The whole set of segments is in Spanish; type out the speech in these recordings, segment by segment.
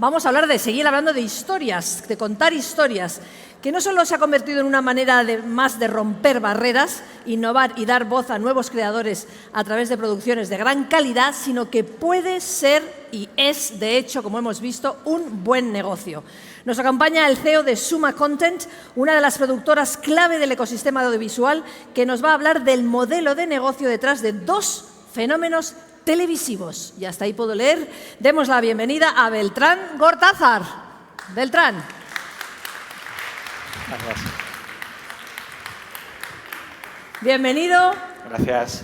vamos a hablar de seguir hablando de historias, de contar historias, que no solo se ha convertido en una manera más de romper barreras, innovar y dar voz a nuevos creadores a través de producciones de gran calidad, sino que puede ser y es, de hecho, como hemos visto, un buen negocio. Nos acompaña el CEO de Suma Content, una de las productoras clave del ecosistema audiovisual, que nos va a hablar del modelo de negocio detrás de dos fenómenos televisivos. Y hasta ahí puedo leer. Demos la bienvenida a Beltrán Gortázar. Beltrán. Gracias. Bienvenido. Gracias.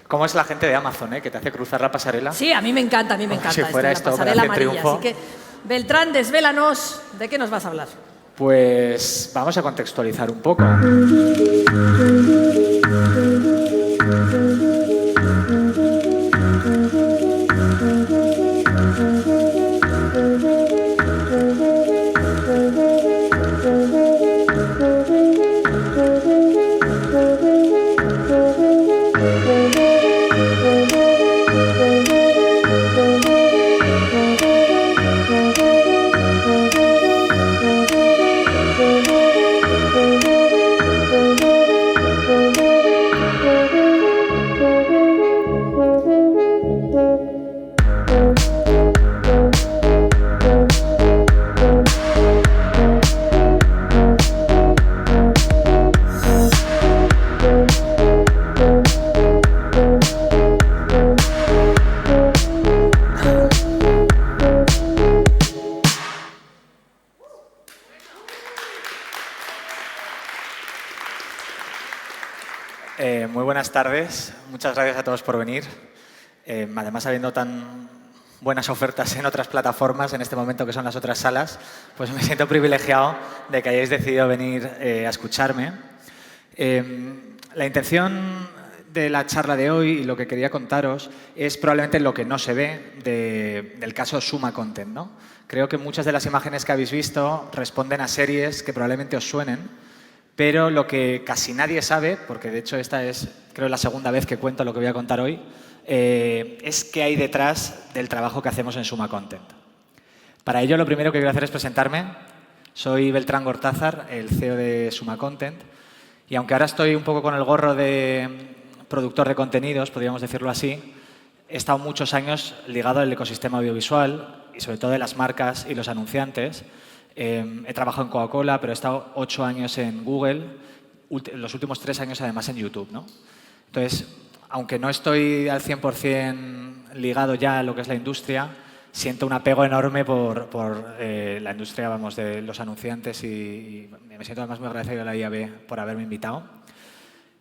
¿Cómo es la gente de Amazon, que te hace cruzar la pasarela? Sí, a mí me encanta, a mí me encanta. Si fuera esto, la pasarela Operación amarilla. Triunfo. Así que, Beltrán, desvélanos. ¿De qué nos vas a hablar? Pues vamos a contextualizar un poco. Muy buenas tardes. Muchas gracias a todos por venir. Además, habiendo tan buenas ofertas en otras plataformas en este momento, que son las otras salas, pues me siento privilegiado de que hayáis decidido venir a escucharme. La intención de la charla de hoy y lo que quería contaros es probablemente lo que no se ve del caso Suma Content, ¿no? Creo que muchas de las imágenes que habéis visto responden a series que probablemente os suenen, pero lo que casi nadie sabe, porque de hecho esta es, creo, la segunda vez que cuento lo que voy a contar hoy, es qué hay detrás del trabajo que hacemos en Suma Content. Para ello, lo primero que quiero hacer es presentarme. Soy Beltrán Gortázar, el CEO de Suma Content, y aunque ahora estoy un poco con el gorro de productor de contenidos, podríamos decirlo así, he estado muchos años ligado al ecosistema audiovisual y sobre todo de las marcas y los anunciantes. He trabajado en Coca-Cola, pero he estado 8 años en Google, los últimos 3 años además en YouTube, ¿no? Entonces, aunque no estoy al 100% ligado ya a lo que es la industria, siento un apego enorme por la industria, vamos, de los anunciantes y me siento además muy agradecido a la IAB por haberme invitado.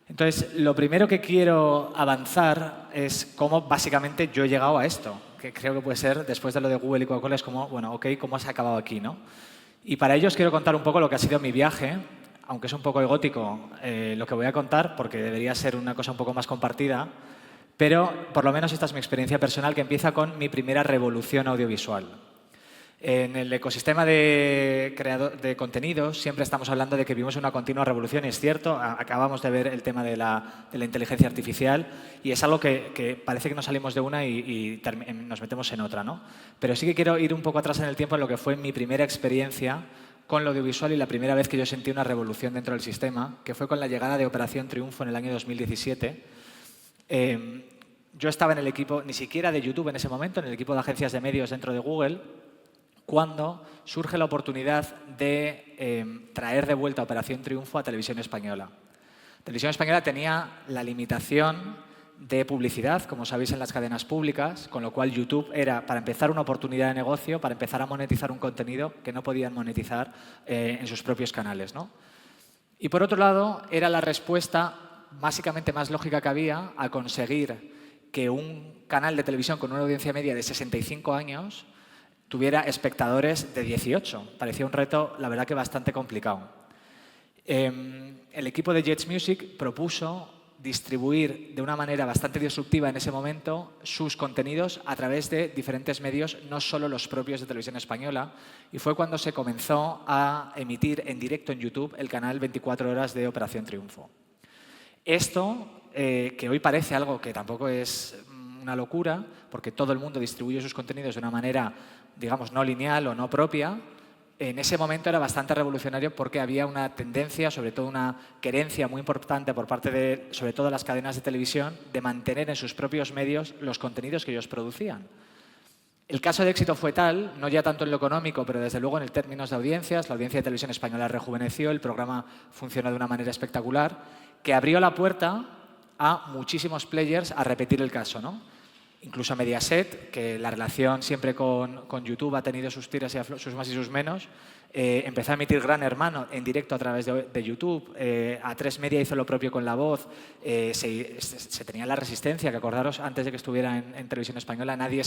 Entonces, lo primero que quiero avanzar es cómo básicamente yo he llegado a esto, que creo que puede ser, después de lo de Google y Coca-Cola, es como, bueno, ok, ¿cómo has acabado aquí, no? Y para ello os quiero contar un poco lo que ha sido mi viaje, aunque es un poco egótico lo que voy a contar, porque debería ser una cosa un poco más compartida, pero por lo menos esta es mi experiencia personal, que empieza con mi primera revolución audiovisual. En el ecosistema de contenidos siempre estamos hablando de que vivimos una continua revolución, y es cierto, acabamos de ver el tema de la inteligencia artificial y es algo que parece que nos salimos de una y nos metemos en otra, ¿no? Pero sí que quiero ir un poco atrás en el tiempo en lo que fue mi primera experiencia con lo audiovisual y la primera vez que yo sentí una revolución dentro del sistema, que fue con la llegada de Operación Triunfo en el año 2017. Yo estaba en el equipo, ni siquiera de YouTube en ese momento, en el equipo de agencias de medios dentro de Google, cuando surge la oportunidad de traer de vuelta Operación Triunfo a Televisión Española. Televisión Española tenía la limitación de publicidad, como sabéis, en las cadenas públicas, con lo cual YouTube era, para empezar, una oportunidad de negocio, para empezar a monetizar un contenido que no podían monetizar en sus propios canales, ¿no? Y por otro lado, era la respuesta básicamente más lógica que había a conseguir que un canal de televisión con una audiencia media de 65 años tuviera espectadores de 18. Parecía un reto, la verdad, que bastante complicado. El equipo de Jets Music propuso distribuir de una manera bastante disruptiva en ese momento sus contenidos a través de diferentes medios, no solo los propios de Televisión Española, y fue cuando se comenzó a emitir en directo en YouTube el canal 24 horas de Operación Triunfo. Esto, que hoy parece algo que tampoco es una locura, porque todo el mundo distribuye sus contenidos de una manera digamos, no lineal o no propia, en ese momento era bastante revolucionario porque había una tendencia, sobre todo una querencia muy importante por parte de, sobre todo, las cadenas de televisión, de mantener en sus propios medios los contenidos que ellos producían. El caso de éxito fue tal, no ya tanto en lo económico, pero desde luego en términos de audiencias, la audiencia de televisión española rejuveneció, el programa funcionó de una manera espectacular, que abrió la puerta a muchísimos players a repetir el caso, ¿no? Incluso Mediaset, que la relación siempre con YouTube ha tenido sus tiras y sus más y sus menos, empezó a emitir Gran Hermano en directo a través de YouTube. A3 Media hizo lo propio con La Voz. Se tenía La Resistencia, que acordaros, antes de que estuviera en televisión española, nadie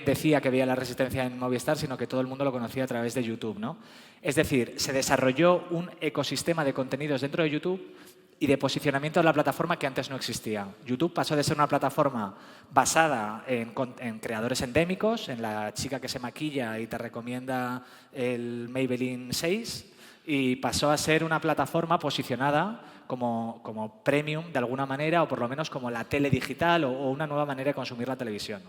decía que veía La Resistencia en Movistar, sino que todo el mundo lo conocía a través de YouTube, ¿no? Es decir, se desarrolló un ecosistema de contenidos dentro de YouTube y de posicionamiento de la plataforma que antes no existía. YouTube pasó de ser una plataforma basada en creadores endémicos, en la chica que se maquilla y te recomienda el Maybelline 6, y pasó a ser una plataforma posicionada como premium de alguna manera, o por lo menos como la tele digital o una nueva manera de consumir la televisión.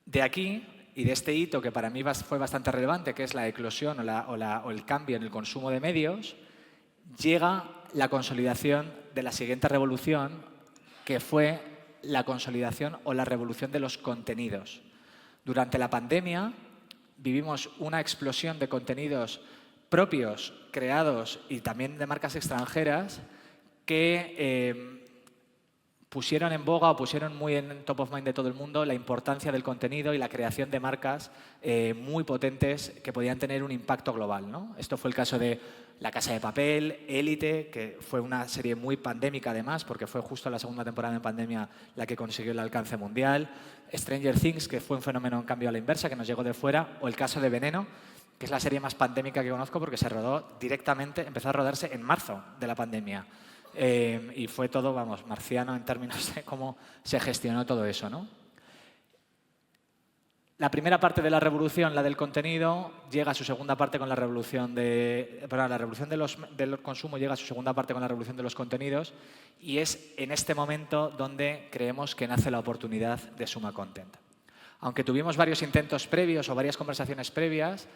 De aquí, y de este hito que para mí fue bastante relevante, que es la eclosión o el cambio en el consumo de medios, llega la consolidación de la siguiente revolución, que fue la consolidación o la revolución de los contenidos. Durante la pandemia vivimos una explosión de contenidos propios, creados y también de marcas extranjeras que pusieron en boga o pusieron muy en top of mind de todo el mundo la importancia del contenido y la creación de marcas muy potentes que podían tener un impacto global, ¿no? Esto fue el caso de La Casa de Papel, Élite, que fue una serie muy pandémica además, porque fue justo la segunda temporada en pandemia la que consiguió el alcance mundial, Stranger Things, que fue un fenómeno en cambio a la inversa, que nos llegó de fuera, o el caso de Veneno, que es la serie más pandémica que conozco porque se rodó directamente, empezó a rodarse en marzo de la pandemia. Y fue todo, vamos, marciano en términos de cómo se gestionó todo eso, ¿no? La primera parte de la revolución, la del contenido, llega a su segunda parte con la revolución la revolución del consumo llega a su segunda parte con la revolución de los contenidos, y es en este momento donde creemos que nace la oportunidad de Suma Content. Aunque tuvimos varios intentos previos o varias conversaciones previas,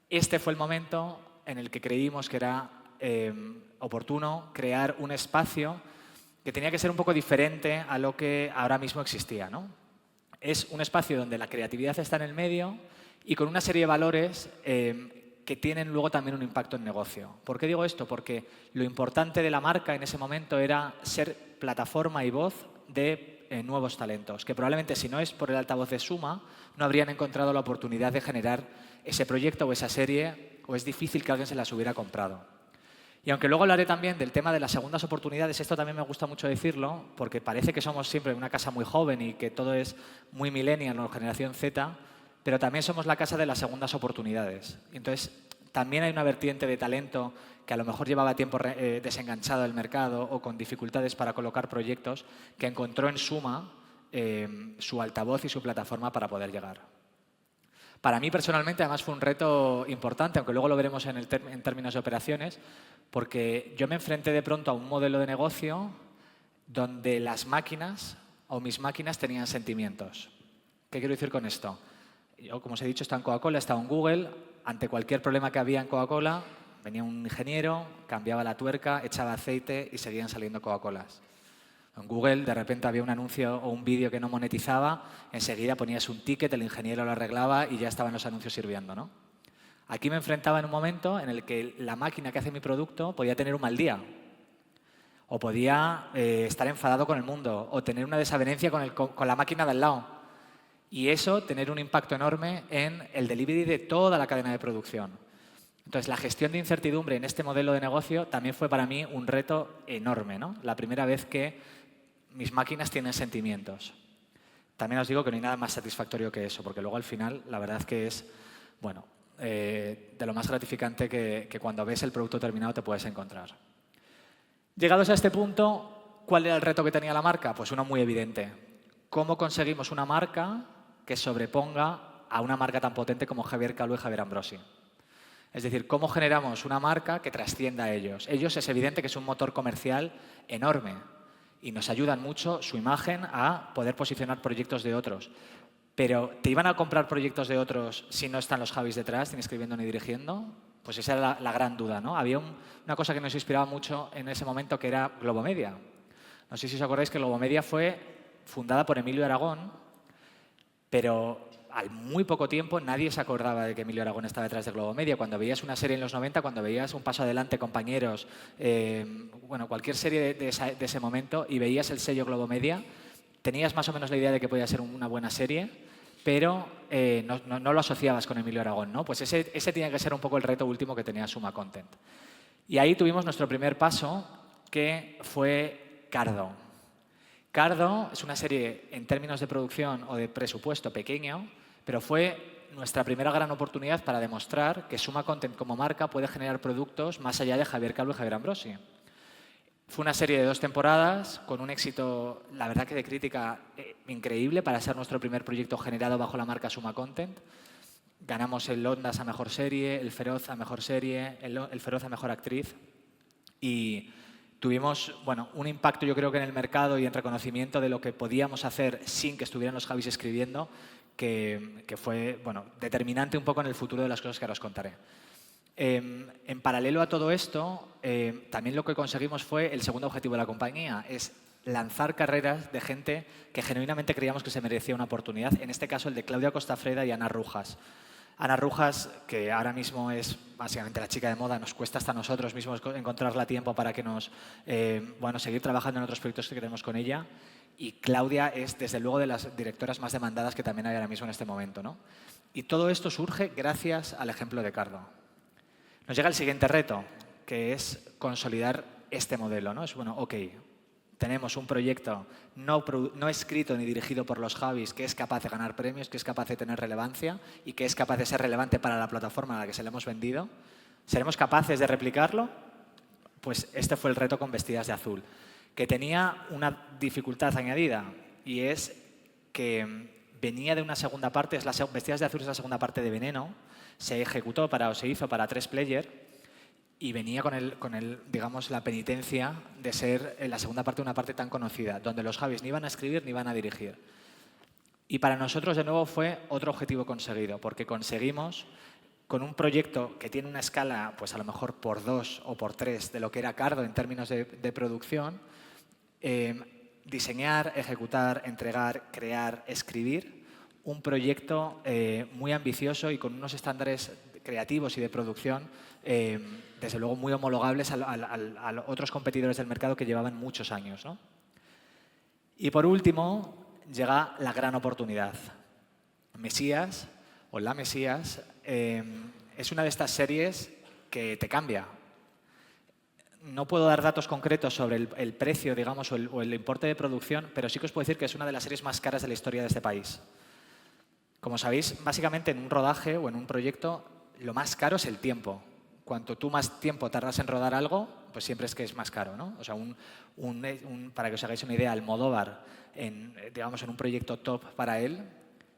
este fue el momento en el que creímos que era oportuno crear un espacio que tenía que ser un poco diferente a lo que ahora mismo existía, ¿no? Es un espacio donde la creatividad está en el medio y con una serie de valores que tienen luego también un impacto en negocio. ¿Por qué digo esto? Porque lo importante de la marca en ese momento era ser plataforma y voz de nuevos talentos, que probablemente si no es por el altavoz de Suma, no habrían encontrado la oportunidad de generar ese proyecto o esa serie, o es difícil que alguien se las hubiera comprado. Y aunque luego hablaré también del tema de las segundas oportunidades, esto también me gusta mucho decirlo, porque parece que somos siempre una casa muy joven y que todo es muy millennial o generación Z, pero también somos la casa de las segundas oportunidades. Entonces, también hay una vertiente de talento que a lo mejor llevaba tiempo desenganchado del mercado o con dificultades para colocar proyectos, que encontró en Suma su altavoz y su plataforma para poder llegar. Para mí personalmente además fue un reto importante, aunque luego lo veremos en términos de operaciones, porque yo me enfrenté de pronto a un modelo de negocio donde las máquinas o mis máquinas tenían sentimientos. ¿Qué quiero decir con esto? Yo, como os he dicho, estaba en Coca-Cola, estaba en Google. Ante cualquier problema que había en Coca-Cola, venía un ingeniero, cambiaba la tuerca, echaba aceite y seguían saliendo Coca-Colas. En Google, de repente había un anuncio o un vídeo que no monetizaba, enseguida ponías un ticket, el ingeniero lo arreglaba y ya estaban los anuncios sirviendo, ¿no? Aquí me enfrentaba en un momento en el que la máquina que hace mi producto podía tener un mal día, o podía estar enfadado con el mundo, o tener una desavenencia con la máquina de al lado. Y eso tener un impacto enorme en el delivery de toda la cadena de producción. Entonces, la gestión de incertidumbre en este modelo de negocio también fue para mí un reto enorme, ¿no? La primera vez que mis máquinas tienen sentimientos. También os digo que no hay nada más satisfactorio que eso, porque luego al final la verdad que es, bueno, de lo más gratificante que cuando ves el producto terminado te puedes encontrar. Llegados a este punto, ¿cuál era el reto que tenía la marca? Pues uno muy evidente. ¿Cómo conseguimos una marca que sobreponga a una marca tan potente como Javier Calvo y Javier Ambrosi? Es decir, ¿cómo generamos una marca que trascienda a ellos? Ellos es evidente que es un motor comercial enorme y nos ayudan mucho su imagen a poder posicionar proyectos de otros. pero ¿te iban a comprar proyectos de otros si no están los Javis detrás, ni escribiendo ni dirigiendo? Pues esa era la gran duda, ¿no? Había una cosa que nos inspiraba mucho en ese momento, que era Globomedia. No sé si os acordáis que Globomedia fue fundada por Emilio Aragón, pero al muy poco tiempo nadie se acordaba de que Emilio Aragón estaba detrás de Globomedia. Cuando veías una serie en los 90, cuando veías Un paso adelante, Compañeros, bueno, cualquier serie de ese momento y veías el sello Globomedia, tenías más o menos la idea de que podía ser una buena serie, pero no lo asociabas con Emilio Aragón, ¿no? Pues ese tenía que ser un poco el reto último que tenía Suma Content. Y ahí tuvimos nuestro primer paso, que fue Cardo. Cardo es una serie en términos de producción o de presupuesto pequeño, pero fue nuestra primera gran oportunidad para demostrar que Suma Content como marca puede generar productos más allá de Javier Calvo y Javier Ambrosi. Fue una serie de 2 temporadas con un éxito, la verdad que de crítica, increíble para ser nuestro primer proyecto generado bajo la marca Suma Content. Ganamos el Ondas a Mejor Serie, el Feroz a Mejor Serie, el Feroz a Mejor Actriz y tuvimos un impacto, yo creo que en el mercado y en reconocimiento de lo que podíamos hacer sin que estuvieran los Javis escribiendo, que fue determinante un poco en el futuro de las cosas que ahora os contaré. En paralelo a todo esto, también lo que conseguimos fue el segundo objetivo de la compañía, es lanzar carreras de gente que genuinamente creíamos que se merecía una oportunidad, en este caso el de Claudia Costafreda y Ana Rujas. Ana Rujas, que ahora mismo es básicamente la chica de moda, nos cuesta hasta nosotros mismos encontrarla a tiempo para que nos seguir trabajando en otros proyectos que queremos con ella. Y Claudia es, desde luego, de las directoras más demandadas que también hay ahora mismo en este momento, ¿no? Y todo esto surge gracias al ejemplo de Cardo. Nos llega el siguiente reto, que es consolidar este modelo, ¿no? Es, tenemos un proyecto no escrito ni dirigido por los Javis que es capaz de ganar premios, que es capaz de tener relevancia y que es capaz de ser relevante para la plataforma a la que se le hemos vendido. ¿Seremos capaces de replicarlo? Pues este fue el reto con Vestidas de Azul, que tenía una dificultad añadida y es que venía de una segunda parte, Vestidas de Azul es la segunda parte de Veneno, se hizo para 3 player y venía con digamos, la penitencia de ser en la segunda parte una parte tan conocida, donde los Javis ni iban a escribir ni iban a dirigir. Y para nosotros, de nuevo, fue otro objetivo conseguido, porque conseguimos, con un proyecto que tiene una escala, pues a lo mejor por 2 o por 3 de lo que era Cardo en términos de producción, diseñar, ejecutar, entregar, crear, escribir un proyecto muy ambicioso y con unos estándares creativos y de producción, desde luego muy homologables a otros competidores del mercado que llevaban muchos años, ¿no? Y por último, llega la gran oportunidad. Mesías, o La Mesías, es una de estas series que te cambia. No puedo dar datos concretos sobre el precio, digamos, o el importe de producción, pero sí que os puedo decir que es una de las series más caras de la historia de este país. Como sabéis, básicamente en un rodaje o en un proyecto, lo más caro es el tiempo. Cuanto tú más tiempo tardas en rodar algo, pues siempre es que es más caro, ¿no? O sea, para que os hagáis una idea, Almodóvar, en un proyecto top para él,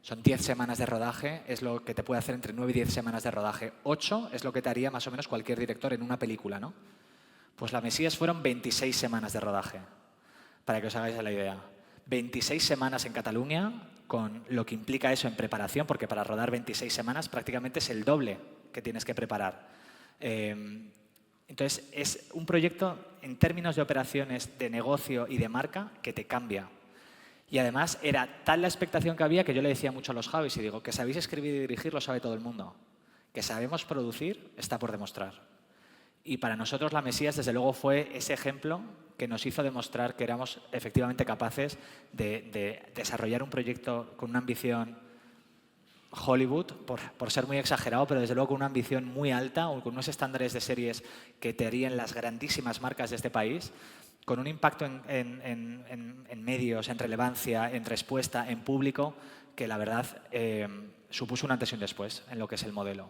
son 10 semanas de rodaje, es lo que te puede hacer entre 9 y 10 semanas de rodaje. 8 es lo que te haría más o menos cualquier director en una película, ¿no? Pues La Mesías fueron 26 semanas de rodaje, para que os hagáis la idea. 26 semanas en Cataluña, con lo que implica eso en preparación, porque para rodar 26 semanas prácticamente es el doble que tienes que preparar. Entonces, es un proyecto en términos de operaciones, de negocio y de marca que te cambia. Y además era tal la expectación que había que yo le decía mucho a los Javis y digo, que sabéis escribir y dirigir lo sabe todo el mundo. Que sabemos producir está por demostrar. Y para nosotros La Mesías, desde luego, fue ese ejemplo que nos hizo demostrar que éramos efectivamente capaces de desarrollar un proyecto con una ambición Hollywood, por ser muy exagerado, pero desde luego con una ambición muy alta o con unos estándares de series que te harían las grandísimas marcas de este país, con un impacto en medios, en relevancia, en respuesta, en público, que la verdad supuso un antes y un después en lo que es el modelo.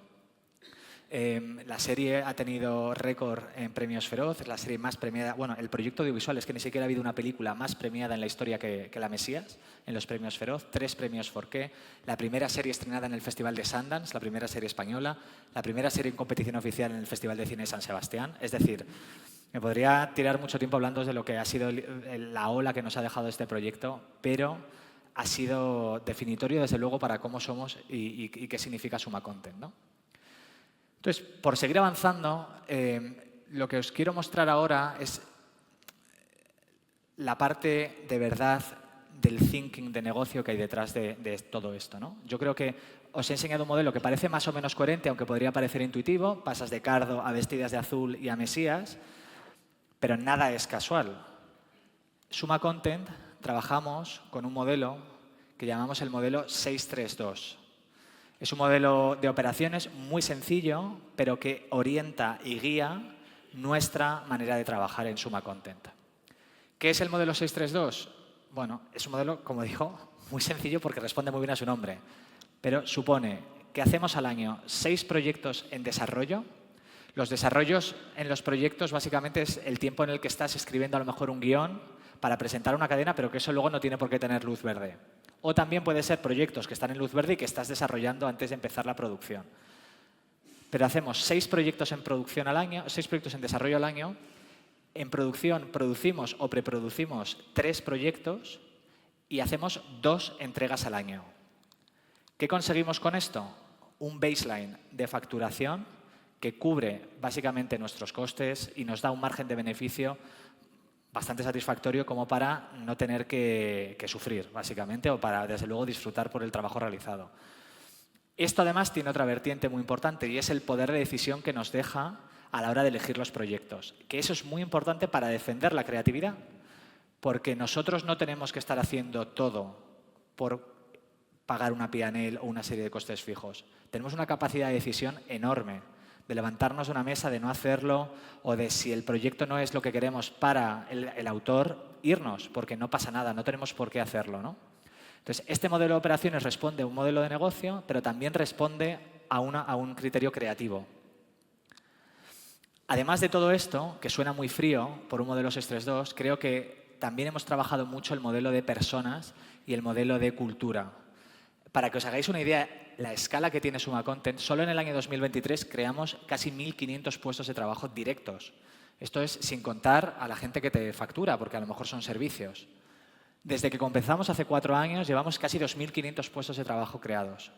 La serie ha tenido récord en premios Feroz, es la serie más premiada, el proyecto audiovisual es que ni siquiera ha habido una película más premiada en la historia que La Mesías, en los premios Feroz, 3 premios Forqué, la primera serie estrenada en el Festival de Sundance, la primera serie española, la primera serie en competición oficial en el Festival de Cine de San Sebastián, es decir, me podría tirar mucho tiempo hablando de lo que ha sido la ola que nos ha dejado este proyecto, pero ha sido definitorio, desde luego, para cómo somos y qué significa Suma Content, ¿no? Entonces, por seguir avanzando, lo que os quiero mostrar ahora es la parte de verdad del thinking de negocio que hay detrás de todo esto, ¿no? Yo creo que os he enseñado un modelo que parece más o menos coherente, aunque podría parecer intuitivo. Pasas de Cardo a Vestidas de Azul y a Mesías, pero nada es casual. Suma Content trabajamos con un modelo que llamamos el modelo 632. Es un modelo de operaciones muy sencillo, pero que orienta y guía nuestra manera de trabajar en Suma Content. ¿Qué es el modelo 632? Bueno, es un modelo, como digo, muy sencillo porque responde muy bien a su nombre, pero supone que hacemos al año 6 proyectos en desarrollo. Los desarrollos en los proyectos básicamente es el tiempo en el que estás escribiendo a lo mejor un guión para presentar una cadena, pero que eso luego no tiene por qué tener luz verde. O también puede ser proyectos que están en luz verde y que estás desarrollando antes de empezar la producción. Pero hacemos 6 proyectos en producción al año, 6 proyectos en desarrollo al año. En producción producimos o preproducimos 3 proyectos y hacemos 2 entregas al año. ¿Qué conseguimos con esto? Un baseline de facturación que cubre básicamente nuestros costes y nos da un margen de beneficio bastante satisfactorio como para no tener que sufrir, básicamente, o para, desde luego, disfrutar por el trabajo realizado. Esto, además, tiene otra vertiente muy importante y es el poder de decisión que nos deja a la hora de elegir los proyectos. Que eso es muy importante para defender la creatividad, porque nosotros no tenemos que estar haciendo todo por pagar una P&L o una serie de costes fijos. Tenemos una capacidad de decisión enorme, de levantarnos de una mesa, de no hacerlo, o de si el proyecto no es lo que queremos para el autor, irnos, porque no pasa nada, no tenemos por qué hacerlo, ¿no? Entonces, este modelo de operaciones responde a un modelo de negocio, pero también responde a un criterio creativo. Además de todo esto, que suena muy frío por un modelo 632, creo que también hemos trabajado mucho el modelo de personas y el modelo de cultura. Para que os hagáis una idea, la escala que tiene Suma Content, solo en el año 2023 creamos casi 1.500 puestos de trabajo directos. Esto es sin contar a la gente que te factura, porque a lo mejor son servicios. Desde que comenzamos hace 4 años, llevamos casi 2.500 puestos de trabajo creados.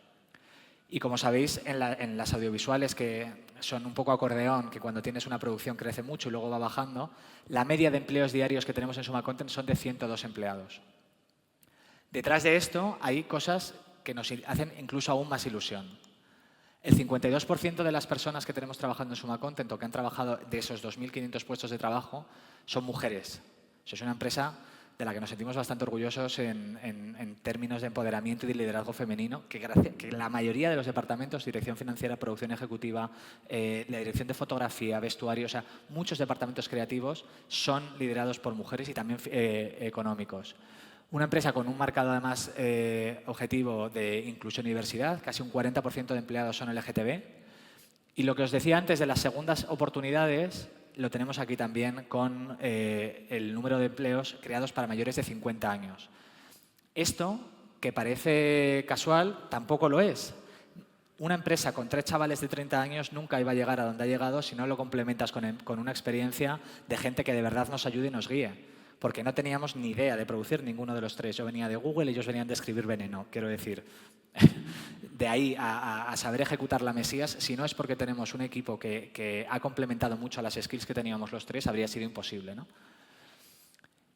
Y como sabéis, en las audiovisuales, que son un poco acordeón, que cuando tienes una producción crece mucho y luego va bajando, la media de empleos diarios que tenemos en Suma Content son de 102 empleados. Detrás de esto hay cosas que nos hacen incluso aún más ilusión. El 52% de las personas que tenemos trabajando en Suma Content o que han trabajado de esos 2.500 puestos de trabajo son mujeres. Eso es una empresa de la que nos sentimos bastante orgullosos en términos de empoderamiento y de liderazgo femenino, que la mayoría de los departamentos, dirección financiera, producción ejecutiva, la dirección de fotografía, vestuario, o sea, muchos departamentos creativos son liderados por mujeres y también económicos. Una empresa con un marcado, además, objetivo de inclusión y diversidad, casi un 40% de empleados son LGTB. Y lo que os decía antes de las segundas oportunidades, lo tenemos aquí también con el número de empleos creados para mayores de 50 años. Esto, que parece casual, tampoco lo es. Una empresa con 3 chavales de 30 años nunca iba a llegar a donde ha llegado si no lo complementas con una experiencia de gente que de verdad nos ayude y nos guíe. Porque no teníamos ni idea de producir ninguno de los 3. Yo venía de Google y ellos venían de escribir Veneno, quiero decir. De ahí a saber ejecutar la Mesías, si no es porque tenemos un equipo que ha complementado mucho a las skills que teníamos los 3, habría sido imposible, ¿no?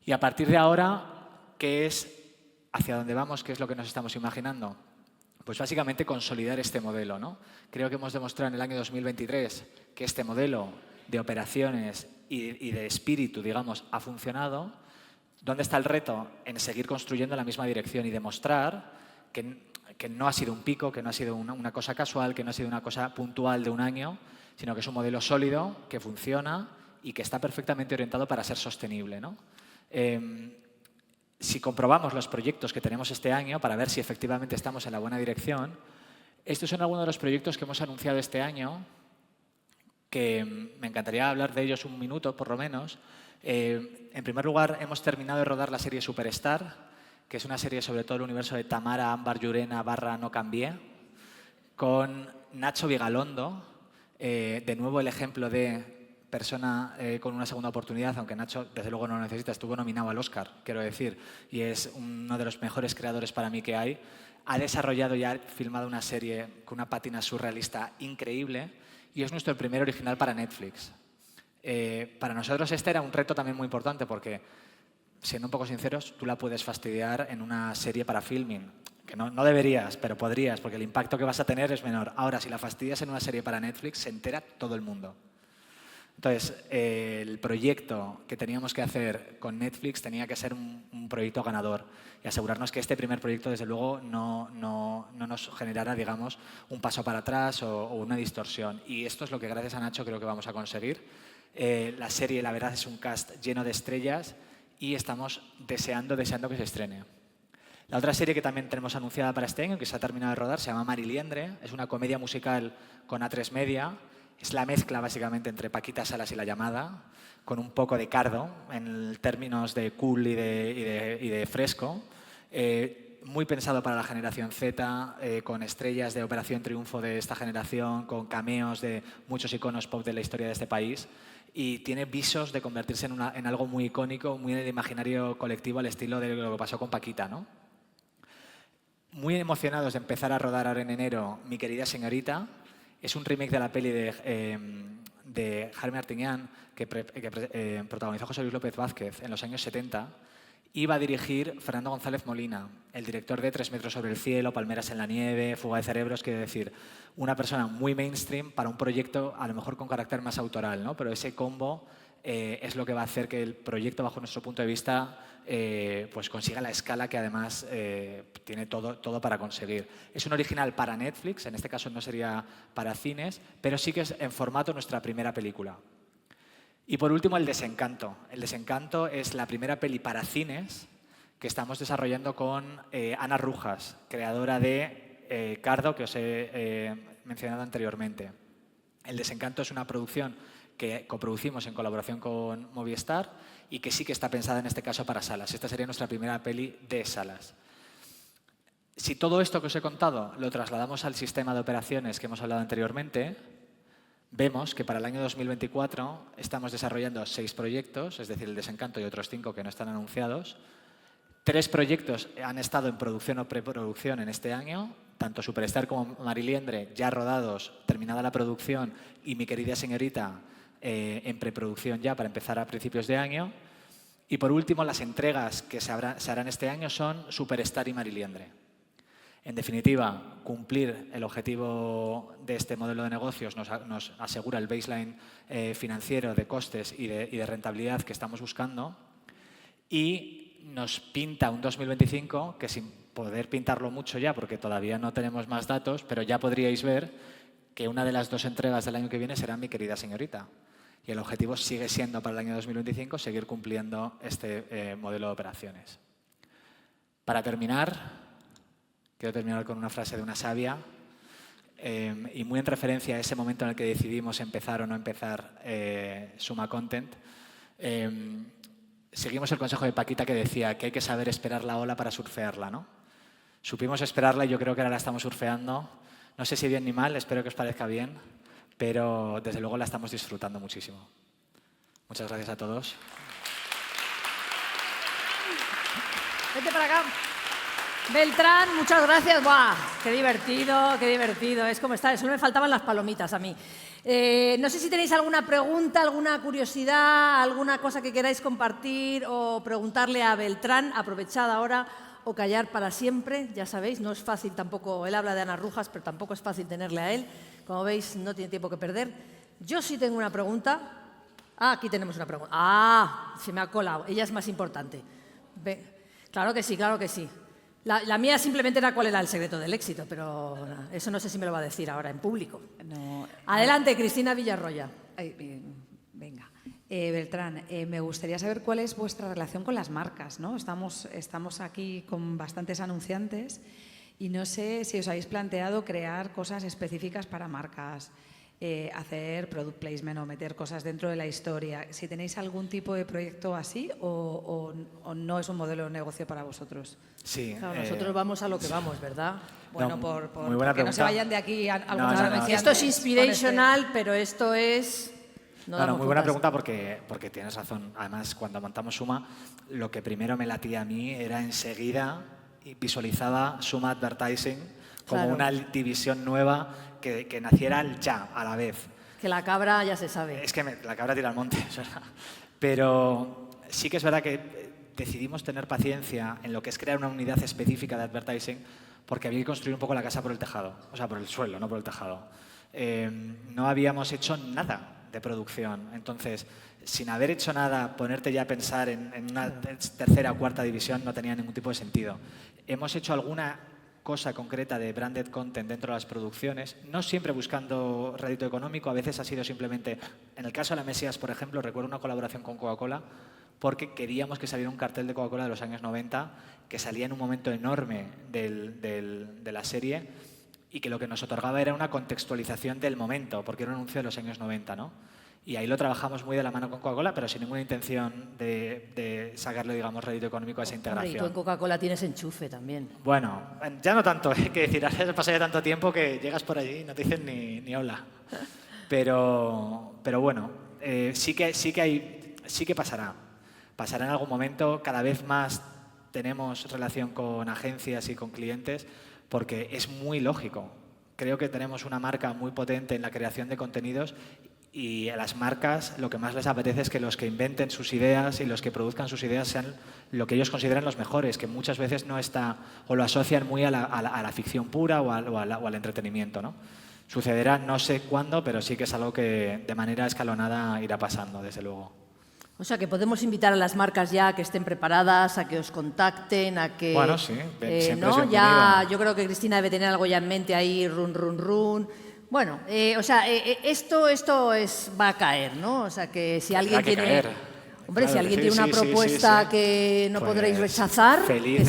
Y a partir de ahora, ¿qué es hacia dónde vamos? ¿Qué es lo que nos estamos imaginando? Pues básicamente consolidar este modelo, ¿no? Creo que hemos demostrado en el año 2023 que este modelo de operaciones y de espíritu, digamos, ha funcionado. ¿Dónde está el reto? En seguir construyendo en la misma dirección y demostrar que no ha sido un pico, que no ha sido una cosa casual, que no ha sido una cosa puntual de un año, sino que es un modelo sólido, que funciona y que está perfectamente orientado para ser sostenible, ¿no? Si comprobamos los proyectos que tenemos este año para ver si efectivamente estamos en la buena dirección, estos son algunos de los proyectos que hemos anunciado este año, que me encantaría hablar de ellos un minuto, por lo menos. En primer lugar, hemos terminado de rodar la serie Superstar, que es una serie sobre todo el universo de Tamara, Ámbar Llurena / No Cambié, con Nacho Vigalondo, de nuevo el ejemplo de persona con una segunda oportunidad, aunque Nacho desde luego no lo necesita, estuvo nominado al Oscar, quiero decir, y es uno de los mejores creadores para mí que hay. Ha desarrollado y ha filmado una serie con una pátina surrealista increíble y es nuestro primer original para Netflix. Para nosotros este era un reto también muy importante porque, siendo un poco sinceros, tú la puedes fastidiar en una serie para filming, que no deberías, pero podrías, porque el impacto que vas a tener es menor. Ahora, si la fastidias en una serie para Netflix, se entera todo el mundo. Entonces, el proyecto que teníamos que hacer con Netflix tenía que ser un proyecto ganador y asegurarnos que este primer proyecto, desde luego, no nos generara, digamos, un paso para atrás o una distorsión. Y esto es lo que, gracias a Nacho, creo que vamos a conseguir. La serie, la verdad, es un cast lleno de estrellas y estamos deseando que se estrene. La otra serie que también tenemos anunciada para este año, que se ha terminado de rodar, se llama Mariliendre. Es una comedia musical con A3 Media. Es la mezcla, básicamente, entre Paquita Salas y La Llamada, con un poco de cardo, en términos de cool y de fresco. Muy pensado para la generación Z, con estrellas de Operación Triunfo de esta generación, con cameos de muchos iconos pop de la historia de este país. Y tiene visos de convertirse en algo muy icónico, muy en el imaginario colectivo, al estilo de lo que pasó con Paquita, ¿no? Muy emocionados de empezar a rodar ahora en enero Mi querida señorita. Es un remake de la peli de Jaime Artiñán que protagonizó José Luis López Vázquez en los años 70. Y va a dirigir Fernando González Molina, el director de 3 metros sobre el cielo, Palmeras en la nieve, Fuga de cerebros, quiere decir, una persona muy mainstream para un proyecto a lo mejor con carácter más autoral, ¿no? Pero ese combo es lo que va a hacer que el proyecto, bajo nuestro punto de vista, pues consiga la escala que además tiene todo para conseguir. Es un original para Netflix, en este caso no sería para cines, pero sí que es en formato nuestra primera película. Y por último, El desencanto. El desencanto es la primera peli para cines que estamos desarrollando con Ana Rujas, creadora de Cardo, que os he mencionado anteriormente. El desencanto es una producción que coproducimos en colaboración con Movistar y que sí que está pensada en este caso para salas. Esta sería nuestra primera peli de salas. Si todo esto que os he contado lo trasladamos al sistema de operaciones que hemos hablado anteriormente, vemos que para el año 2024 estamos desarrollando 6 proyectos, es decir, El desencanto y otros 5 que no están anunciados. 3 proyectos han estado en producción o preproducción en este año, tanto Superstar como Mariliendre ya rodados, terminada la producción, y Mi querida señorita en preproducción ya para empezar a principios de año. Y por último, las entregas que se harán este año son Superstar y Mariliendre. En definitiva, cumplir el objetivo de este modelo de negocios nos asegura el baseline financiero de costes y de rentabilidad que estamos buscando, y nos pinta un 2025 que, sin poder pintarlo mucho ya, porque todavía no tenemos más datos, pero ya podríais ver que una de las 2 entregas del año que viene será Mi querida señorita. Y el objetivo sigue siendo para el año 2025 seguir cumpliendo este modelo de operaciones. Para terminar, quiero terminar con una frase de una sabia y muy en referencia a ese momento en el que decidimos empezar o no empezar Suma Content. Seguimos el consejo de Paquita, que decía que hay que saber esperar la ola para surfearla, ¿no? Supimos esperarla y yo creo que ahora la estamos surfeando. No sé si bien ni mal, espero que os parezca bien, pero desde luego la estamos disfrutando muchísimo. Muchas gracias a todos. Vete para acá. Beltrán, muchas gracias. ¡Buah! ¡Qué divertido, qué divertido! Es como está, solo me faltaban las palomitas a mí. No sé si tenéis alguna pregunta, alguna curiosidad, alguna cosa que queráis compartir o preguntarle a Beltrán. Aprovechad ahora o callar para siempre. Ya sabéis, no es fácil tampoco. Él habla de Ana Rujas, pero tampoco es fácil tenerle a él. Como veis, no tiene tiempo que perder. Yo sí tengo una pregunta. Ah, aquí tenemos una pregunta. Ah, se me ha colado. Ella es más importante. Claro que sí, claro que sí. La mía simplemente era cuál era el secreto del éxito, pero eso no sé si me lo va a decir ahora en público. No, adelante, Cristina Villarroya. Venga. Beltrán, me gustaría saber cuál es vuestra relación con las marcas, ¿no? Estamos aquí con bastantes anunciantes y no sé si os habéis planteado crear cosas específicas para marcas, hacer product placement o meter cosas dentro de la historia. Si tenéis algún tipo de proyecto así o no es un modelo de negocio para vosotros. Sí. Claro, nosotros vamos a lo que vamos, ¿verdad? Bueno, muy buena que no se vayan de aquí algunos anunciantes. Esto es inspirational, pero esto es... No No, damos muy buena vueltas. pregunta porque tienes razón. Además, cuando montamos Suma, lo que primero me latía a mí era enseguida y visualizaba Suma Advertising como Claro. una división nueva que naciera ya, a la vez. Que la cabra ya se sabe. Es que la cabra tira al monte, es verdad. Pero sí que es verdad que decidimos tener paciencia en lo que es crear una unidad específica de advertising porque había que construir un poco la casa por el tejado, o sea, por el suelo, no por el tejado. No habíamos hecho nada de producción. Entonces, sin haber hecho nada, ponerte ya a pensar en una tercera o cuarta división no tenía ningún tipo de sentido. Hemos hecho alguna cosa concreta de branded content dentro de las producciones, no siempre buscando rédito económico, a veces ha sido simplemente, en el caso de la Mesías, por ejemplo, recuerdo una colaboración con Coca-Cola porque queríamos que saliera un cartel de Coca-Cola de los años 90 que salía en un momento enorme de la serie y que lo que nos otorgaba era una contextualización del momento, porque era un anuncio de los años 90, ¿no? Y ahí lo trabajamos muy de la mano con Coca-Cola, pero sin ninguna intención de sacarle, digamos, rédito económico a esa Hombre, integración. y tú en Coca-Cola tienes enchufe también. Bueno, ya no tanto, hay que decir, ha pasado ya tanto tiempo que llegas por allí y no te dicen ni hola. Pero bueno, sí que pasará. Pasará en algún momento, cada vez más tenemos relación con agencias y con clientes porque es muy lógico. Creo que tenemos una marca muy potente en la creación de contenidos y a las marcas lo que más les apetece es que los que inventen sus ideas y los que produzcan sus ideas sean lo que ellos consideran los mejores, que muchas veces no está o lo asocian muy a la ficción pura o al entretenimiento, ¿no? Sucederá no sé cuándo, pero sí que es algo que de manera escalonada irá pasando, desde luego. O sea, que podemos invitar a las marcas ya a que estén preparadas, a que os contacten, a que... Bueno, sí, siempre es ¿no? bienvenido. Ya, yo creo que Cristina debe tener algo ya en mente ahí, run. Bueno, o sea, esto va a caer, ¿no? O sea, que si alguien Tendrá que tiene... caer. Hombre, Claro si alguien que tiene una sí, propuesta sí. que no Pues podréis rechazar... Feliz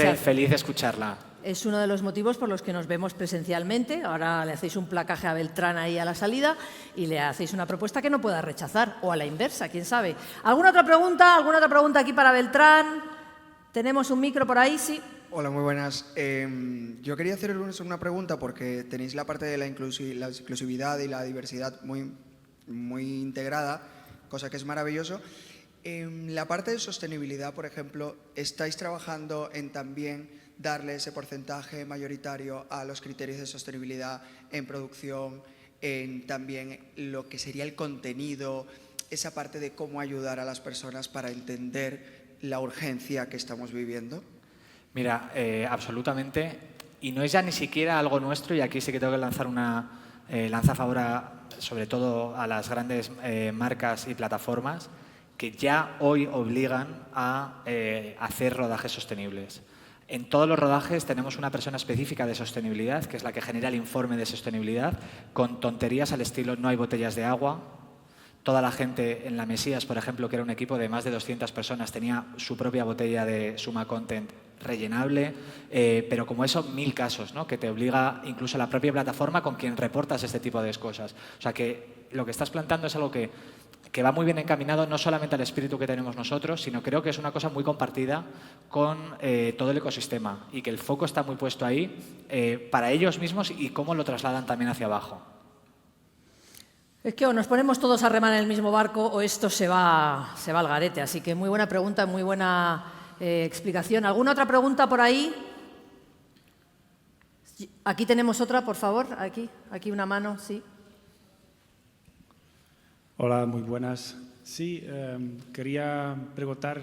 de escucharla. Es uno de los motivos por los que nos vemos presencialmente. Ahora le hacéis un placaje a Beltrán ahí a la salida y le hacéis una propuesta que no pueda rechazar, o a la inversa, quién sabe. ¿Alguna otra pregunta? ¿Alguna otra pregunta aquí para Beltrán? ¿Tenemos un micro por ahí? Sí. Hola, muy buenas. Yo quería haceros una pregunta porque tenéis la parte de la inclusividad y la diversidad muy integrada, cosa que es maravilloso. La parte de sostenibilidad, por ejemplo, ¿estáis trabajando en también darle ese porcentaje mayoritario a los criterios de sostenibilidad en producción, en también lo que sería el contenido, esa parte de cómo ayudar a las personas para entender la urgencia que estamos viviendo? Mira, absolutamente. Y no es ya ni siquiera algo nuestro, y aquí sí que tengo que lanzar una lanza a favor sobre todo a las grandes marcas y plataformas que ya hoy obligan a hacer rodajes sostenibles. En todos los rodajes tenemos una persona específica de sostenibilidad, que es la que genera el informe de sostenibilidad, con tonterías al estilo no hay botellas de agua. Toda la gente en la Mesías, por ejemplo, que era un equipo de más de 200 personas, tenía su propia botella de Suma Content rellenable, pero como eso, 1000 casos, ¿no? Que te obliga incluso la propia plataforma con quien reportas este tipo de cosas. O sea que lo que estás planteando es algo que va muy bien encaminado no solamente al espíritu que tenemos nosotros, sino creo que es una cosa muy compartida con todo el ecosistema y que el foco está muy puesto ahí para ellos mismos y cómo lo trasladan también hacia abajo. Es que o nos ponemos todos a remar en el mismo barco o esto se va al garete. Así que muy buena pregunta, muy buena explicación. ¿Alguna otra pregunta por ahí? Aquí tenemos otra, por favor. Aquí una mano, sí. Hola, muy buenas. Sí, quería preguntar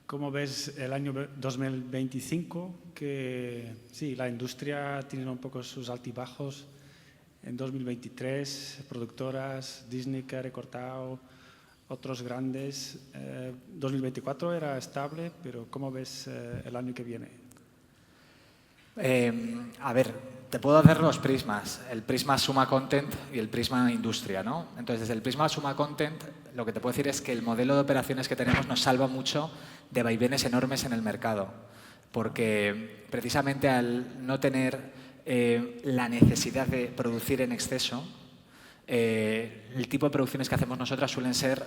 cómo ves el año 2025, que sí, la industria tiene un poco sus altibajos. En 2023, productoras, Disney que ha recortado, otros grandes. 2024 era estable, pero ¿cómo ves el año que viene? A ver, te puedo hacer los prismas, el prisma Suma Content y el prisma industria, ¿no? Entonces, desde el prisma Suma Content, lo que te puedo decir es que el modelo de operaciones que tenemos nos salva mucho de vaivenes enormes en el mercado, porque precisamente al no tener la necesidad de producir en exceso, el tipo de producciones que hacemos nosotras suelen ser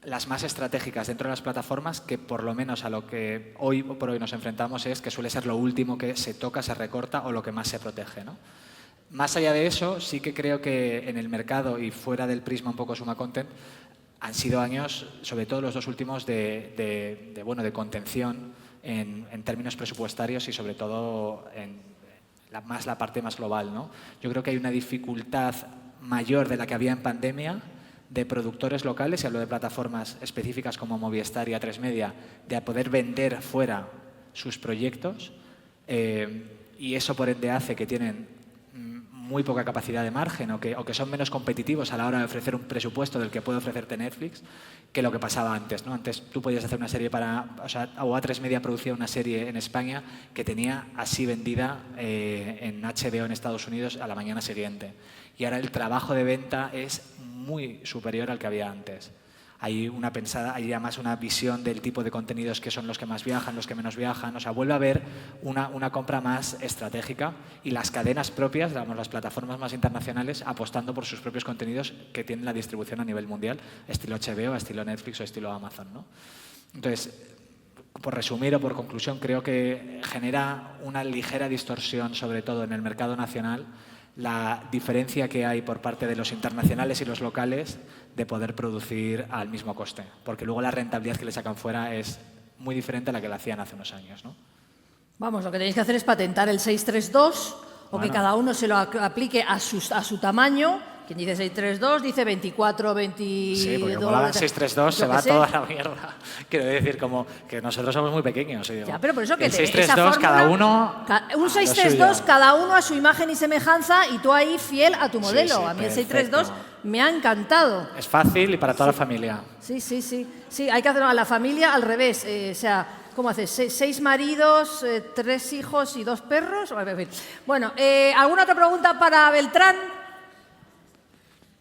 las más estratégicas dentro de las plataformas, que por lo menos a lo que hoy por hoy nos enfrentamos es que suele ser lo último que se toca, se recorta o lo que más se protege, ¿no? Más allá de eso, sí que creo que en el mercado y fuera del prisma un poco Suma Content han sido años, sobre todo los 2 últimos, de contención en términos presupuestarios y sobre todo en la parte más global, ¿no? Yo creo que hay una dificultad mayor de la que había en pandemia de productores locales, y hablo de plataformas específicas como Movistar y A3 Media, de poder vender fuera sus proyectos, y eso por ende hace que tienen muy poca capacidad de margen o que son menos competitivos a la hora de ofrecer un presupuesto del que puede ofrecerte Netflix que lo que pasaba antes, ¿no? Antes tú podías hacer una serie o A3 Media producía una serie en España que tenía así vendida en HBO en Estados Unidos a la mañana siguiente. Y ahora el trabajo de venta es muy superior al que había antes. Hay además una visión del tipo de contenidos que son los que más viajan, los que menos viajan. O sea, vuelve a haber una compra más estratégica y las cadenas propias, digamos, las plataformas más internacionales, apostando por sus propios contenidos que tienen la distribución a nivel mundial, estilo HBO, estilo Netflix o estilo Amazon, ¿no? Entonces, por resumir o por conclusión, creo que genera una ligera distorsión, sobre todo en el mercado nacional, la diferencia que hay por parte de los internacionales y los locales de poder producir al mismo coste, porque luego la rentabilidad que le sacan fuera es muy diferente a la que la hacían hace unos años, ¿no? Vamos, lo que tenéis que hacer es patentar el 632 o que cada uno se lo aplique a su tamaño. Quien dice 632 dice 24, 22... Sí, porque como lo hagan 632 se va toda la mierda. Quiero decir, como que nosotros somos muy pequeños. Digo, ya, pero por eso que el 632 cada uno... Un 632 cada uno a su imagen y semejanza y tú ahí fiel a tu modelo. Sí, a mí el 632 me ha encantado. Es fácil y para toda la familia. Sí. Sí, hay que hacerlo a la familia al revés. O sea, ¿cómo haces? 6 maridos, 3 hijos y 2 perros. Bueno, ¿alguna otra pregunta para Beltrán?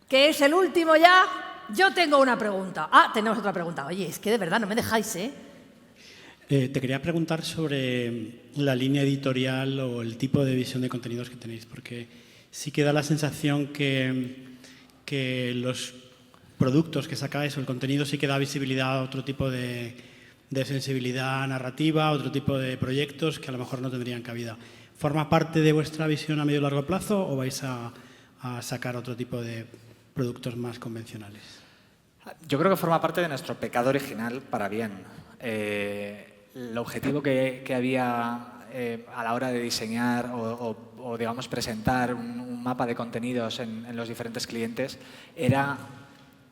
Que es el último ya. Yo tengo una pregunta. Tenemos otra pregunta. Oye, es que de verdad no me dejáis, ¿eh? Te quería preguntar sobre la línea editorial o el tipo de visión de contenidos que tenéis, porque sí que da la sensación que los productos que sacáis o el contenido sí que da visibilidad a otro tipo de sensibilidad narrativa, a otro tipo de proyectos que a lo mejor no tendrían cabida. ¿Forma parte de vuestra visión a medio y largo plazo o vais a sacar otro tipo de productos más convencionales? Yo creo que forma parte de nuestro pecado original para bien. El objetivo que había a la hora de diseñar o digamos, presentar un mapa de contenidos en los diferentes clientes era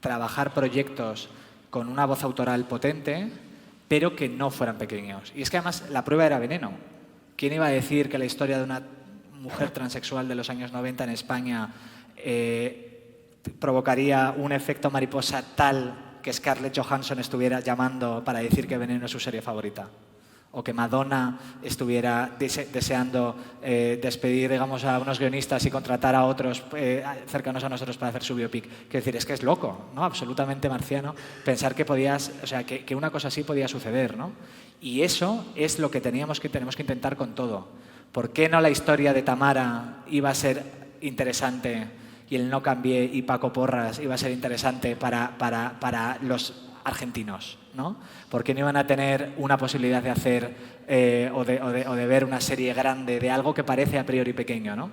trabajar proyectos con una voz autoral potente, pero que no fueran pequeños. Y es que además la prueba era veneno. ¿Quién iba a decir que la historia de una mujer transexual de los años 90 en España provocaría un efecto mariposa tal que Scarlett Johansson estuviera llamando para decir que Veneno es su serie favorita? O que Madonna estuviera deseando despedir, digamos, a unos guionistas y contratar a otros cercanos a nosotros para hacer su biopic. Quiero decir, es que es loco, ¿no? Absolutamente marciano pensar que que una cosa así podía suceder, ¿no? Y eso es lo que tenemos que intentar con todo. ¿Por qué no la historia de Tamara iba a ser interesante y el No Cambié y Paco Porras iba a ser interesante para los argentinos, ¿no? ¿Por qué no iban a tener una posibilidad de hacer o de ver una serie grande de algo que parece a priori pequeño, ¿no?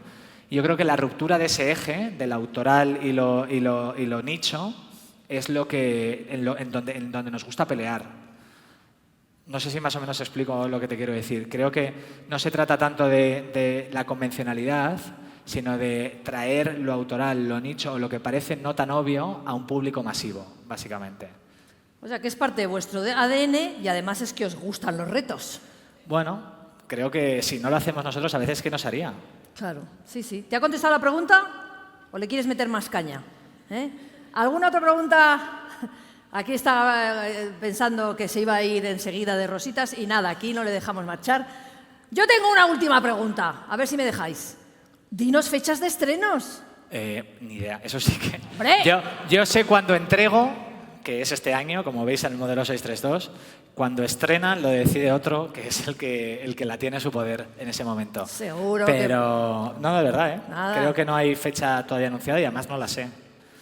Y yo creo que la ruptura de ese eje, del autoral y lo nicho, es en donde nos gusta pelear. No sé si más o menos explico lo que te quiero decir. Creo que no se trata tanto de la convencionalidad, sino de traer lo autoral, lo nicho o lo que parece no tan obvio a un público masivo, básicamente. O sea, que es parte de vuestro ADN y además es que os gustan los retos. Bueno, creo que si no lo hacemos nosotros, a veces, ¿qué nos haría? Claro, sí. ¿Te ha contestado la pregunta o le quieres meter más caña? ¿Alguna otra pregunta? Aquí estaba pensando que se iba a ir enseguida de rositas y nada, aquí no le dejamos marchar. Yo tengo una última pregunta, a ver si me dejáis. Dinos fechas de estrenos. Ni idea, eso sí que... ¡Hombre! Yo sé cuándo entrego, que es este año, como veis en el modelo 632, cuando estrenan lo decide otro, que es el que la tiene a su poder en ese momento. Seguro. Pero no, de verdad, ¿eh? Nada. Creo que no hay fecha todavía anunciada y además no la sé.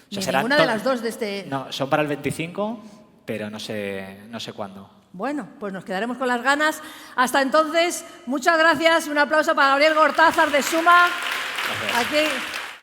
Ni ninguna de las dos de este... No, son para el 25, pero no sé cuándo. Bueno, pues nos quedaremos con las ganas. Hasta entonces, muchas gracias y un aplauso para Gabriel Gortázar de Suma. Gracias. Aquí.